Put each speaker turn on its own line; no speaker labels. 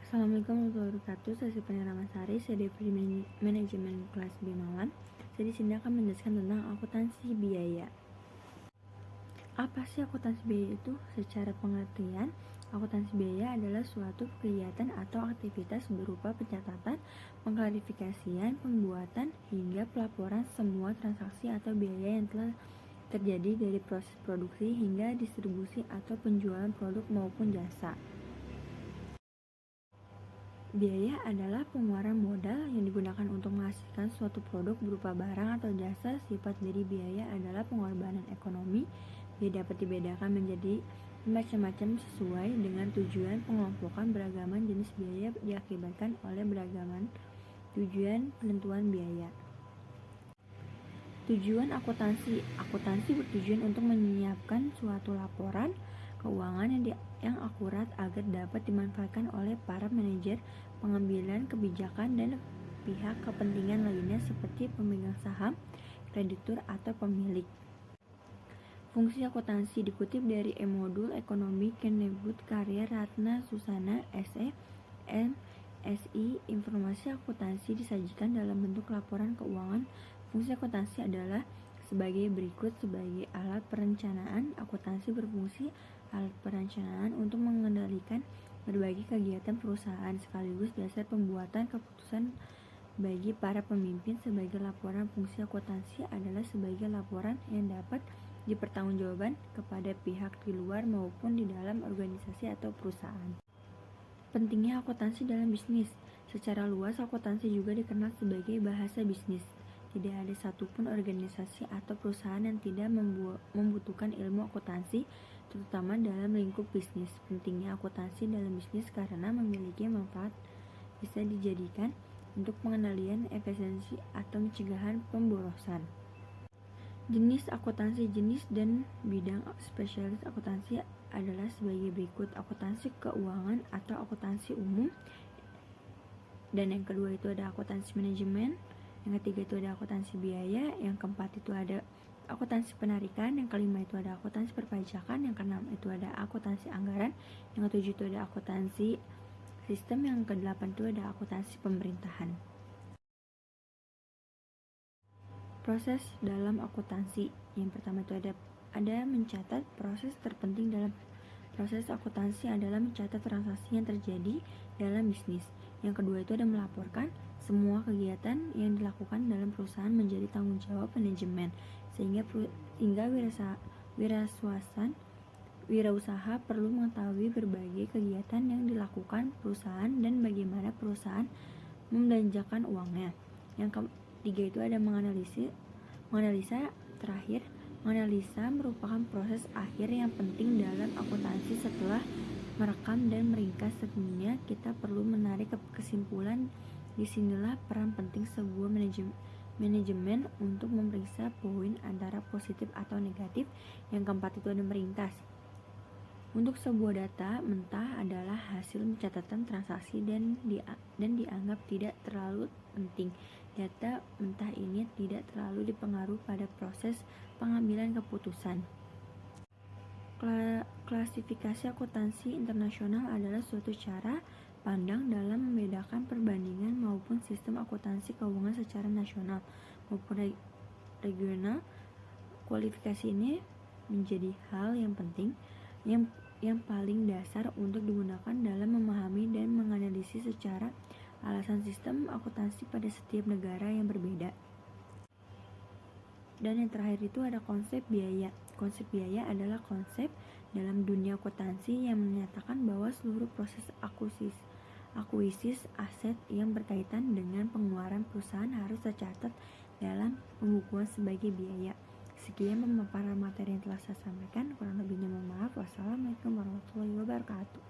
Assalamualaikum warahmatullahi wabarakatuh. Saya Sipani Ramasari, saya dari manajemen kelas B Malam. Saya di sini akan menjelaskan tentang akuntansi biaya. Apa sih akuntansi biaya itu? Secara pengertian, akuntansi biaya adalah suatu kegiatan atau aktivitas berupa pencatatan, pengklarifikasian, pembuatan, hingga pelaporan semua transaksi atau biaya yang telah terjadi dari proses produksi hingga distribusi atau penjualan produk maupun jasa. Biaya adalah pengeluaran modal yang digunakan untuk menghasilkan suatu produk berupa barang atau jasa. Sifat dari biaya adalah pengorbanan ekonomi. Biaya dapat dibedakan menjadi macam-macam sesuai dengan tujuan pengelompokan. Beragaman jenis biaya diakibatkan oleh beragaman tujuan penentuan biaya. Tujuan akuntansi. Akuntansi bertujuan untuk menyiapkan suatu laporan keuangan yang akurat agar dapat dimanfaatkan oleh para manajer pengambilan kebijakan dan pihak kepentingan lainnya seperti pemegang saham, kreditur, atau pemilik. Fungsi akuntansi dikutip dari e-modul Ekonomi Kemdikbud karya Ratna Susana, SE, MSI. Informasi akuntansi disajikan dalam bentuk laporan keuangan. Fungsi akuntansi adalah sebagai berikut. Sebagai alat perencanaan, akuntansi berfungsi alat perencanaan untuk mengendalikan berbagai kegiatan perusahaan sekaligus dasar pembuatan keputusan bagi para pemimpin. Sebagai laporan, fungsi akuntansi adalah sebagai laporan yang dapat dipertanggungjawabkan kepada pihak di luar maupun di dalam organisasi atau perusahaan. Pentingnya akuntansi dalam bisnis. Secara luas, akuntansi juga dikenal sebagai bahasa bisnis. Tidak ada satupun organisasi atau perusahaan yang tidak membutuhkan ilmu akuntansi, terutama dalam lingkup bisnis. Pentingnya akuntansi dalam bisnis karena memiliki manfaat bisa dijadikan untuk pengendalian efisiensi atau pencegahan pemborosan. Jenis akuntansi. Jenis dan bidang spesialis akuntansi adalah sebagai berikut: akuntansi keuangan atau akuntansi umum, dan yang kedua itu ada akuntansi manajemen, yang ketiga itu ada akuntansi biaya, yang keempat itu ada akuntansi penarikan, yang kelima itu ada akuntansi perpajakan, yang keenam itu ada akuntansi anggaran, yang ketujuh itu ada akuntansi sistem, yang kedelapan itu ada akuntansi pemerintahan. Proses dalam akuntansi. Yang pertama itu ada mencatat. Proses terpenting dalam proses akuntansi adalah mencatat transaksi yang terjadi dalam bisnis. Yang kedua itu ada melaporkan semua kegiatan yang dilakukan dalam perusahaan menjadi tanggung jawab manajemen, sehingga wirausaha perlu mengetahui berbagai kegiatan yang dilakukan perusahaan dan bagaimana perusahaan membelanjakan uangnya. Yang ketiga itu ada menganalisa. Terakhir, menganalisa merupakan proses akhir yang penting dalam akuntansi. Setelah merekam dan meringkas semuanya, kita perlu menarik kesimpulan. Disinilah peran penting sebuah manajemen untuk memeriksa poin antara positif atau negatif. Yang keempat itu ada meringkas. Untuk sebuah data mentah adalah hasil catatan transaksi dan dianggap tidak terlalu penting. Data mentah ini tidak terlalu dipengaruhi pada proses pengambilan keputusan. Klasifikasi akuntansi internasional adalah suatu cara pandang dalam membedakan perbandingan maupun sistem akuntansi keuangan secara nasional maupun regional. Kualifikasi ini menjadi hal yang penting yang paling dasar untuk digunakan dalam memahami dan menganalisis secara alasan sistem akuntansi pada setiap negara yang berbeda. Dan yang terakhir itu ada konsep biaya. Konsep biaya adalah konsep dalam dunia akuntansi yang menyatakan bahwa seluruh proses akuisis aset yang berkaitan dengan pengeluaran perusahaan harus tercatat dalam pembukuan sebagai biaya. Sekian pemaparan materi yang telah saya sampaikan. Kurang lebihnya mohon maaf. Wassalamualaikum warahmatullahi wabarakatuh.